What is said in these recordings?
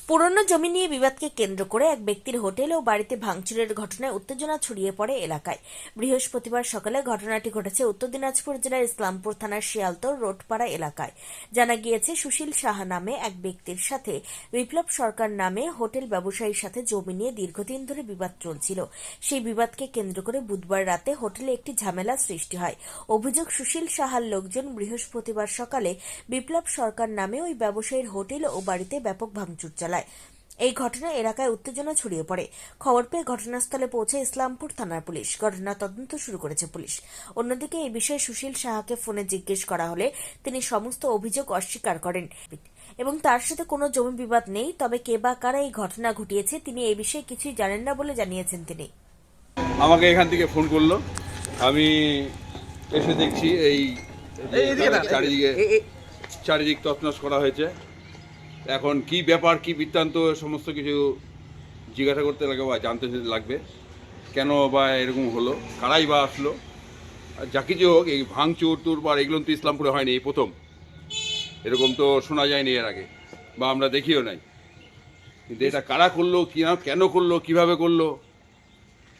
পুরনো জমি নিয়ে বিবাদকে কেন্দ্র করে এক ব্যক্তির হোটেল ও বাড়িতে ভাঙচুরের ঘটনায় উত্তেজনা ছড়িয়ে পড়ে এলাকায়। বৃহস্পতিবার সকালে ঘটনাটি ঘটেছে উত্তর দিনাজপুর জেলার ইসলামপুর থানার শিয়ালতর রোডপাড়া এলাকায়। জানা গিয়েছে, সুশীল সাহা নামে এক ব্যক্তির সাথে বিপ্লব সরকার নামে হোটেল ব্যবসায়ীর সাথে জমি নিয়ে দীর্ঘদিন ধরে বিবাদ চলছিল। সেই বিবাদকে কেন্দ্র করে বুধবার রাতে হোটেলে একটি ঝামেলা সৃষ্টি হয়। অভিযোগ, সুশীল সাহার লোকজন বৃহস্পতিবার সকালে বিপ্লব সরকার নামে ওই ব্যবসায়ীর হোটেল ও বাড়িতে ব্যাপক ভাঙচুর চালায়। এই ঘটনায় এলাকায় উত্তেজনা ছড়িয়ে পড়ে। খবর পেয়ে ঘটনাস্থলে পৌঁছে ইসলামপুর থানার পুলিশ। ঘটনার তদন্ত শুরু করেছে পুলিশ। অন্যদিকে এই বিষয়ে সুশীল সাহাকে ফোনে জিজ্ঞেস করা হলে তিনি সমস্ত অভিযোগ অস্বীকার করেন এবং তার সাথে কোনো জমি বিবাদ নেই। তবে কে বা কারা এই ঘটনা ঘটিয়েছে তিনি এই বিষয়ে কিছুই জানেন না বলে জানিয়েছেন তিনি। আমাকে এখান থেকে ফোন করলো, আমি এসে দেখছি এই চারিদিক তছনছ করা হয়েছে। এখন কি ব্যাপার, কি বৃত্তান্ত, সমস্ত কিছু জিজ্ঞাসা করতে লাগবে বা জানতে লাগবে, কেন বা এরকম হলো, কারাই বা আসলো। যা কিছু হোক, এই ভাঙচুর তুরপার এগুলো তো ইসলামপুরে হয়নি, এই প্রথম। এরকম তো শোনা যায়নি এর আগে, বা আমরা দেখিও নাই। কিন্তু এটা কারা করলো, কেন করলো, কিভাবে করলো,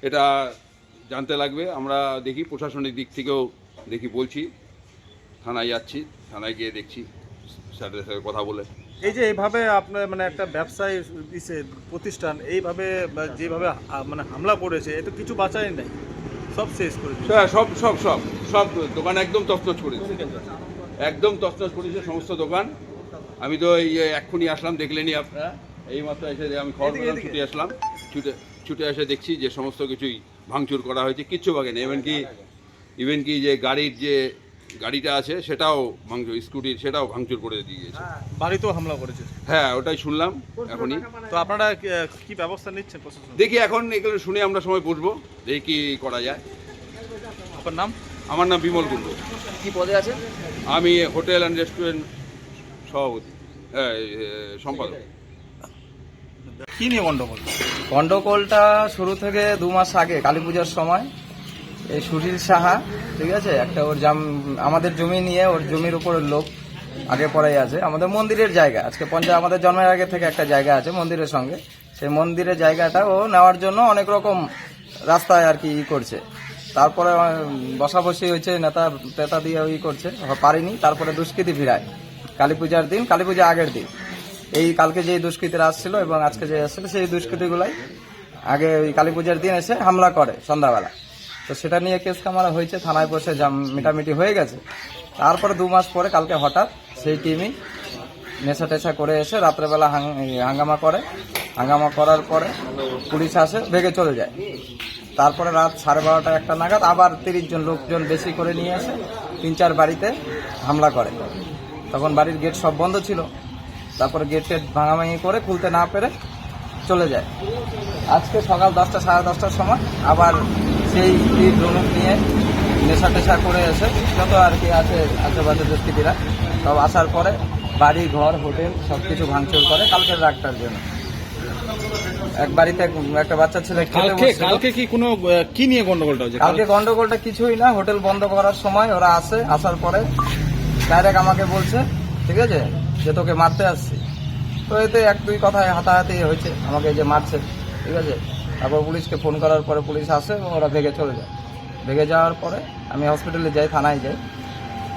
এটা জানতে লাগবে। আমরা দেখি প্রশাসনিক দিক থেকেও দেখি, বলছি, থানায় যাচ্ছি, থানায় গিয়ে দেখছি স্যারের সাথে কথা বলে। এই যে এইভাবে আপনার মানে একটা ব্যবসায়ী প্রতিষ্ঠান এইভাবে যেভাবে মানে হামলা করেছে, এটা কিছু বাঁচাই নাই, সব শেষ করে দিয়েছে। হ্যাঁ, সব দোকান একদম তছনছ করেছে, একদম তছনছ করেছে সমস্ত দোকান। আমি তো এই এক্ষুনি আসলাম, দেখলেনি আপনারা, এই মাত্র এসে আমি খবর পেলাম, ছুটে এসে দেখছি যে সমস্ত কিছুই ভাঙচুর করা হয়েছে, কিচ্ছু বাকি নেই। ইভেন কি যে গাড়িটা আছে সেটাও ভাঙচুর, স্কুটির সেটাও ভাঙচুর করে দিয়েছে। বাড়িতেও হামলা করেছে। হ্যাঁ, ওটাই শুনলাম এখনই। তো আপনারা কি ব্যবস্থা নিচ্ছেন প্রশাসন? দেখি এখন এগুলো শুনে আমরা সময় বসবো, দেখি কি করা যায়। আপনার নাম? আমার নাম বিমল কুণ্ডু। কি পদে আছে? আমি হোটেল অ্যান্ড রেস্টুরেন্ট সভাপতি, সম্পাদক। কি নিয়ে গন্ডগোল? গন্ডগোলটা শুরু থেকে 2 মাস আগে কালী পূজার সময় এই সুশীল সাহা, ঠিক আছে, একটা ওর আমাদের জমি নিয়ে, ওর জমির উপরের লোক আগে পরেই আছে। আমাদের মন্দিরের জায়গা, আজকে আমাদের জন্মের আগে থেকে একটা জায়গা আছে মন্দিরের সঙ্গে, সেই মন্দিরের জায়গাটা ও নেওয়ার জন্য অনেক রকম রাস্তায় আর কি করছে। তারপরে বসাবসি হয়েছে, নেতা দিয়ে করছে, পারিনি। তারপরে দুষ্কৃতি ফিরায় কালী পূজার দিন, কালী পূজা আগের দিন, এই কালকে যে দুষ্কৃতীরা আসছিল এবং আজকে যে আসছিল, সেই দুষ্কৃতিগুলাই আগে ওই কালী পূজার দিন এসে হামলা করে সন্ধ্যাবেলা। তো সেটা নিয়ে কেস কামারা হয়েছে, থানায় বসে মিটামিটি হয়ে গেছে। তারপরে 2 মাস পরে কালকে হঠাৎ সেই টিমই নেশা টেশা করে এসে রাত্রেবেলা হাঙ্গামা করে। হাঙ্গামা করার পরে পুলিশ আসে, ভেগে চলে যায়। তারপরে রাত 12:30 1টা নাগাদ আবার 30 জন লোকজন বেশি করে নিয়ে এসে 3-4 বাড়িতে হামলা করে। তখন বাড়ির গেট সব বন্ধ ছিল। তারপরে গেট ভাঙাভাঙি করে খুলতে না পেরে চলে যায়। আজকে সকাল 10টা 10:30টার সময় আবার সেই ধনুক নিয়ে নেশা টেশা করে এসে যত আর কি আছে আশেপাশে দুষ্কৃতীরা সব আসার পরে বাড়ি ঘর হোটেল সব কিছু ভাঙচুর করে কালকের রাতটার জন্য। এক বাড়িতে একটা বাচ্চা ছেলে কালকে কি কোনো কি নিয়ে গন্ডগোলটা হয়েছে? কালকে গন্ডগোলটা কিছুই না, হোটেল বন্ধ করার সময় ওরা আসার পরে ডাইরেক্ট আমাকে বলছে, ঠিক আছে, যে তোকে মারতে আসছি। তো এতে 1-2 কথায় হাতাহাতি হয়েছে, আমাকে যে মারছে, ঠিক আছে। তারপর পুলিশকে ফোন করার পরে পুলিশ আসে এবং ওরা ভেগে চলে যায়। ভেগে যাওয়ার পরে আমি হসপিটালে যাই, থানায় যাই।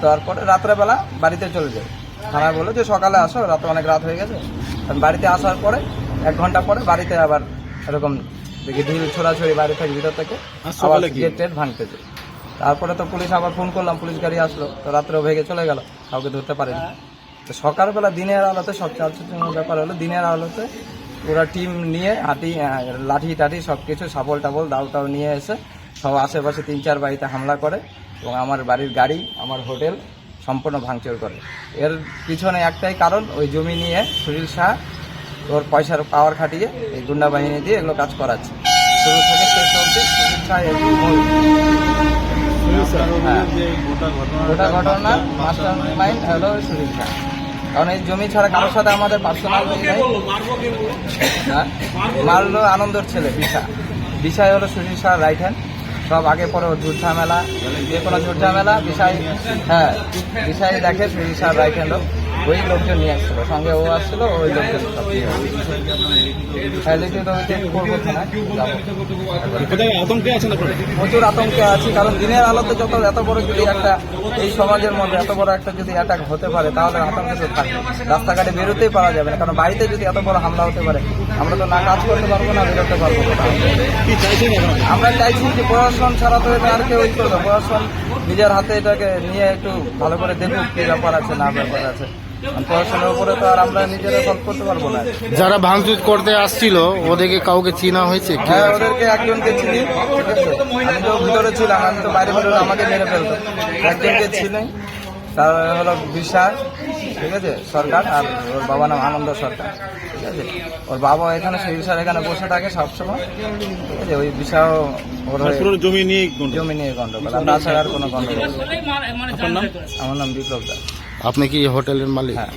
তারপরে রাত্রেবেলা বাড়িতে চলে যাই। থানায় বলে যে সকালে আসো, রাতে অনেক রাত হয়ে গেছে। আমি বাড়িতে আসার পরে 1 ঘন্টা পরে বাড়িতে আবার এরকম দেখি ঢিল ছোড়াছড়ি বাড়ি থেকে, ভিতর থেকে গেট টেট ভাঙতেছে। তারপরে তো পুলিশ আবার ফোন করলাম, পুলিশ গাড়ি আসলো। তো রাত্রেও ভেগে চলে গেল, কাউকে ধরতে পারেনি। তো সকালবেলা দিনের আলোতে সব ব্যাপার হলো, দিনের আলোতে পুরো টিম নিয়ে লাঠি টাঠি সব কিছু, শাবল টাবল দাও নিয়ে এসে সব আশেপাশে 3-4 বাড়িতে হামলা করে এবং আমার বাড়ির গাড়ি, আমার হোটেল সম্পূর্ণ ভাঙচুর করে। এর পিছনে একটাই কারণ, ওই জমি নিয়ে সুশীল শাহ ওর পয়সার পাওয়ার খাটিয়ে এই গুন্ডা বাহিনী দিয়ে এগুলো কাজ করাচ্ছে। শুরু থেকে শেষ অবধি সুশীল শাহ গোটা ঘটনা মাস্টার মাইন্ড হলো সুশীল শাহ। কারণ এই জমি ছাড়া কারোর সাথে আমাদের পার্সোনাল মারলো আনন্দর ছেলে বিষয় হলো সুশীল শাহ রাইট হ্যান্ড। সব আগে পরে ঝুট ঝামেলা, যে কোনো ঝুট ঝামেলা বিষয় দেখে সুশীল শাহ রাইট হ্যান্ড। ওই লোকজন নিয়ে আসছিল, সঙ্গে ও আসছিল, ওই লোকজন সব নিয়ে আসছিল। হ্যাঁ, লিখিত অভিযোগ করবো থানায়, যাবো। প্রচুর আতঙ্কে আছি, কারণ দিনের আলোতে এত বড় যদি একটা এই সমাজের মধ্যে এত বড় একটা যদি অ্যাটাক হতে পারে, তাহলে আতঙ্কে তো থাকবে। রাস্তাঘাটে বেরোতেই পারা যাবে না, কারণ বাড়িতে যদি এত বড় হামলা হতে পারে, আমরা তো না কাজ করতে পারবো না, বেরোতে পারবো না। আমরা চাইছি যে প্রশাসন ছাড়া তো এটা আর কেউ করবে, প্রশাসন নিজের হাতে এটাকে নিয়ে একটু ভালো করে দেখুক কি ব্যাপার আছে না ব্যাপার আছে। প্রশাসনের উপরে তো আর আমরা নিজেরা সলভ করতে পারবো না। যারা ভাঙচুর করতে আসছিল ওদেরকে কাউকে চিনা হয়েছে? হ্যাঁ, ওদেরকে একজনকে চিনি, ঠিক আছে। আমি তো ভিতরে ছিলাম, আমি তো বাইরে বেরোলে আমাকে মেরে ফেলতো। একজনকে চিনি, তার হলো বিশাল, ঠিক আছে, সরকার, আর ওর বাবা নাম আনন্দ সরকার, ঠিক আছে। ওর বাবা এখানে সেই বিশাল এখানে বসে থাকে সবসময়, ঠিক আছে। ওই বিশাল ওর জমি নিয়ে গন্ডগোল, আর তাছাড়া আর কোনো গন্ডগোল নেই। আমার নাম বিপ্লব দাস। আপনি কি হোটেলের মালিক? হ্যাঁ।